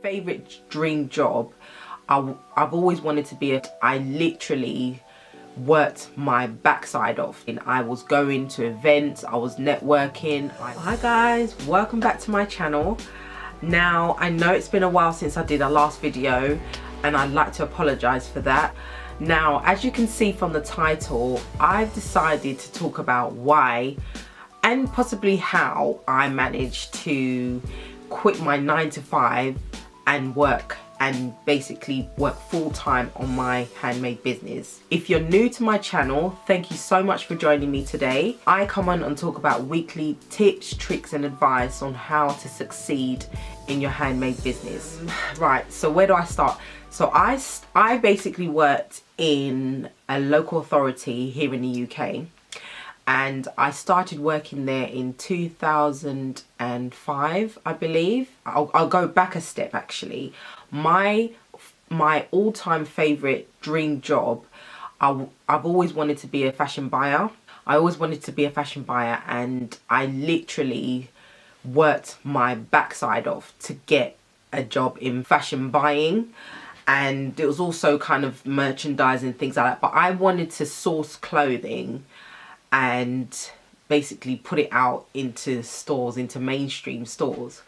favorite dream job, I've always wanted to be I literally worked my backside off, and I was going to events, I was networking. Hi guys, welcome back to my channel. Now I know it's been a while since I did a last video, and I'd like to apologize for that. Now, as you can see from the title, I've decided to talk about why and possibly how I managed to quit my 9-to-5 and basically work full-time on my handmade business. If you're new to my channel, thank you so much for joining me today. I come on and talk about weekly tips, tricks and advice on how to succeed in your handmade business. Right, so where do I start? So I basically worked in a local authority here in the UK, and I started working there in 2005, I believe. I'll go back a step actually. My all-time favorite dream job, I've always wanted to be a fashion buyer. I always wanted to be a fashion buyer, and I literally worked my backside off to get a job in fashion buying. And it was also kind of merchandising, things like that. But I wanted to source clothing and basically put it out into stores, into mainstream stores.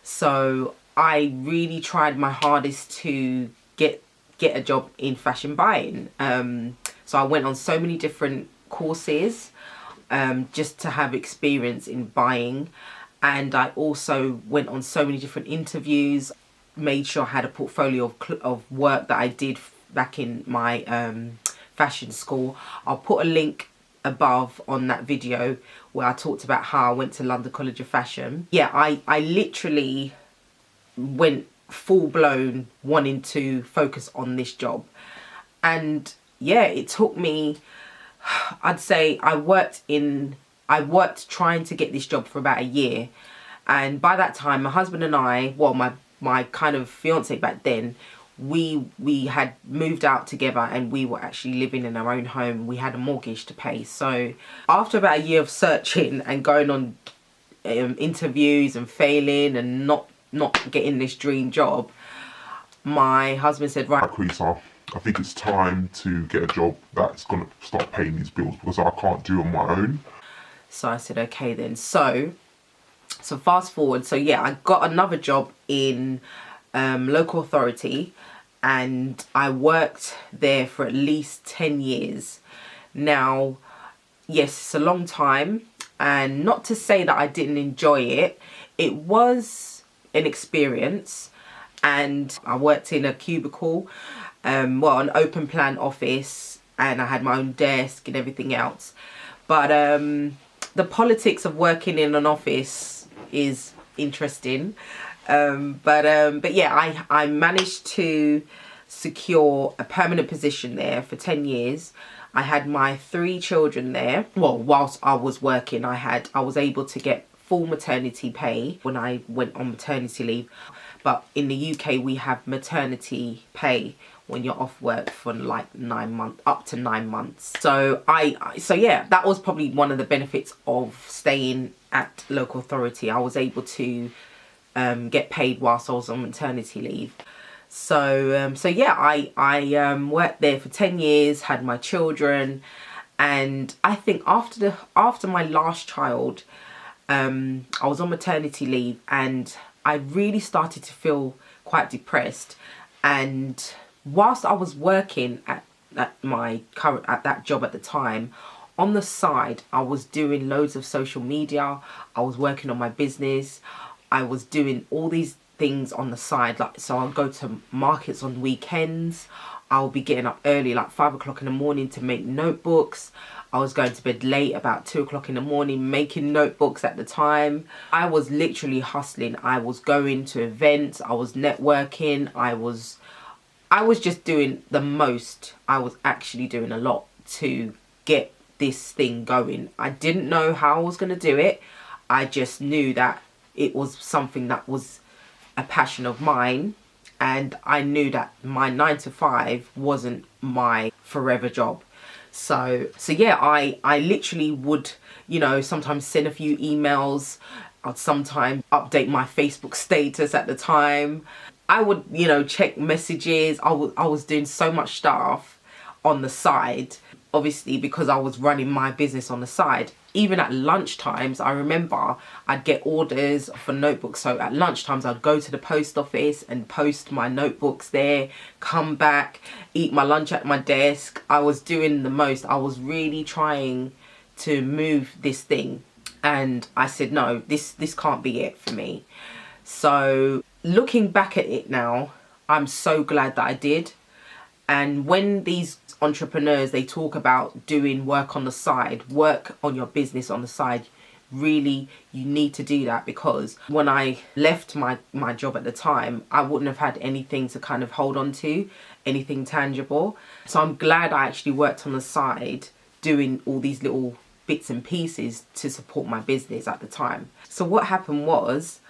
So I really tried my hardest to get a job in fashion buying. So I went on so many different courses just to have experience in buying. And I also went on so many different interviews, made sure I had a portfolio of work that I did back in my fashion school. I'll put a link above on that video where I talked about how I went to London College of Fashion. Yeah, I literally went full blown wanting to focus on this job. And yeah, it took me, I'd say I worked trying to get this job for about a year. And by that time, my husband and I, well, my kind of fiance back then, we had moved out together, and we were actually living in our own home. We had a mortgage to pay. So after about a year of searching and going on interviews and failing and not getting this dream job, my husband said, right, Lisa, I think it's time to get a job that's going to start paying these bills, because I can't do it on my own. So I said, okay then. So fast forward. So yeah, I got another job in local authority, and I worked there for at least 10 years. Now, yes, it's a long time, and not to say that I didn't enjoy it. It was an experience, and I worked in a cubicle, well, an open plan office, and I had my own desk and everything else. But the politics of working in an office is interesting. But yeah, I managed to secure a permanent position there for 10 years. I had my 3 children there. Well, whilst I was working, I was able to get full maternity pay when I went on maternity leave. But in the UK, we have maternity pay when you're off work for like 9 months, up to 9 months. So yeah, that was probably one of the benefits of staying at local authority. I was able to get paid whilst I was on maternity leave. So yeah, I worked there for 10 years, had my children, and I think after my last child, I was on maternity leave, and I really started to feel quite depressed. And whilst I was working at that job at the time, on the side I was doing loads of social media. I was working on my business. I was doing all these things on the side, like, so I'll go to markets on weekends. I'll be getting up early, like 5 o'clock in the morning, to make notebooks. I was going to bed late, about 2 o'clock in the morning, making notebooks at the time. I was literally hustling. I was going to events, I was networking, I was just doing the most. I was actually doing a lot to get this thing going. I didn't know how I was going to do it. I just knew that it was something that was a passion of mine, and I knew that my 9-to-5 wasn't my forever job. So yeah, I literally would, you know, sometimes send a few emails. I'd sometimes update my Facebook status at the time. I would, you know, check messages. I was doing so much stuff on the side, obviously, because I was running my business on the side. Even at lunchtimes, I remember I'd get orders for notebooks. So at lunchtimes, I'd go to the post office and post my notebooks there, come back, eat my lunch at my desk. I was doing the most. I was really trying to move this thing. And I said, no, this can't be it for me. So looking back at it now, I'm so glad that I did. And when these entrepreneurs, they talk about doing work on the side, work on your business on the side, really, you need to do that, because when I left my job at the time, I wouldn't have had anything to kind of hold on to, anything tangible. So I'm glad I actually worked on the side doing all these little bits and pieces to support my business at the time. So what happened was,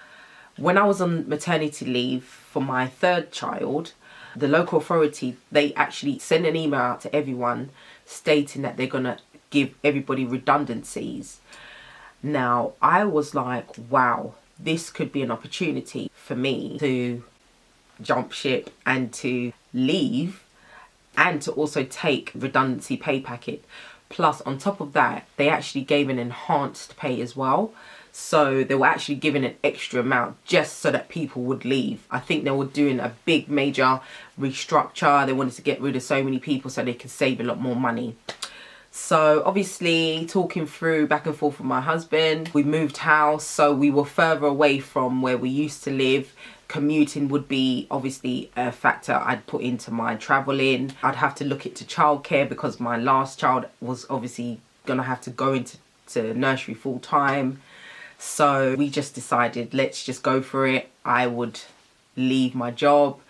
when I was on maternity leave for my third child, the local authority, they actually sent an email out to everyone stating that they're going to give everybody redundancies. Now, I was like, wow, this could be an opportunity for me to jump ship and to leave, and to also take redundancy pay packet. Plus, on top of that, they actually gave an enhanced pay as well. So they were actually giving an extra amount just so that people would leave. I think they were doing a big major restructure. They wanted to get rid of so many people so they could save a lot more money. So obviously, talking through back and forth with my husband, we moved house, so we were further away from where we used to live. Commuting would be obviously a factor I'd put into my traveling. I'd have to look into childcare because my last child was obviously gonna have to go into nursery full time. So we just decided, let's just go for it. I would leave my job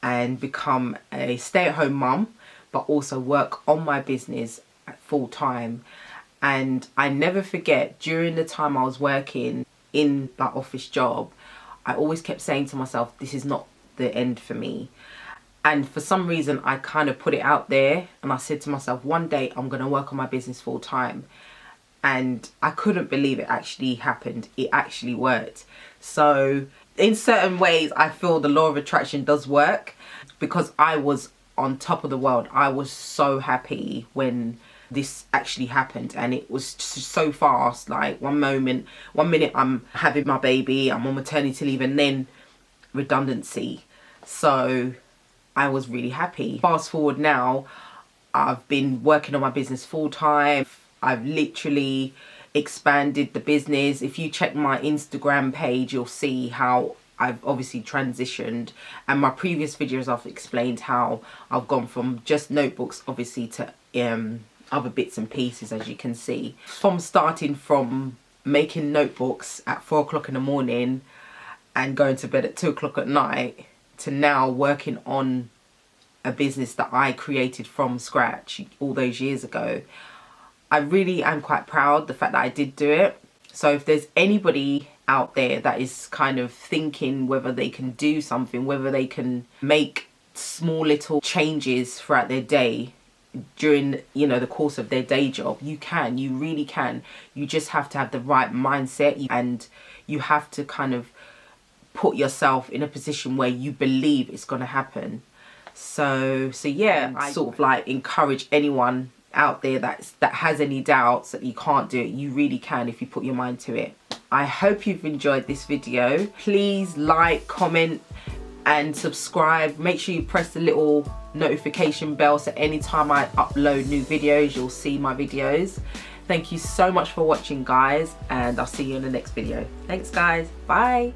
and become a stay-at-home mum, but also work on my business at full time. And I never forget, during the time I was working in that office job, I always kept saying to myself, this is not the end for me. And for some reason, I kind of put it out there, and I said to myself, one day I'm going to work on my business full time. And I couldn't believe it actually happened. It actually worked. So in certain ways, I feel the law of attraction does work, because I was on top of the world. I was so happy when this actually happened, and it was just so fast. Like one minute I'm having my baby, I'm on maternity leave, and then redundancy. So I was really happy. Fast forward now, I've been working on my business full time. I've literally expanded the business. If you check my Instagram page, you'll see how I've obviously transitioned. And my previous videos, I've explained how I've gone from just notebooks, obviously, to other bits and pieces, as you can see. From starting from making notebooks at 4 o'clock in the morning and going to bed at 2 o'clock at night, to now working on a business that I created from scratch all those years ago. I really am quite proud the fact that I did do it. So if there's anybody out there that is kind of thinking whether they can do something, whether they can make small little changes throughout their day during, you know, the course of their day job, you can, you really can. You just have to have the right mindset, and you have to kind of put yourself in a position where you believe it's going to happen. So yeah, I sort of like encourage anyone out there that has any doubts that you can't do it. You really can if you put your mind to it. I hope you've enjoyed this video. Please like, comment and subscribe. Make sure you press the little notification bell so anytime I upload new videos, you'll see my videos. Thank you so much for watching, guys, and I'll see you in the next video. Thanks, guys. Bye.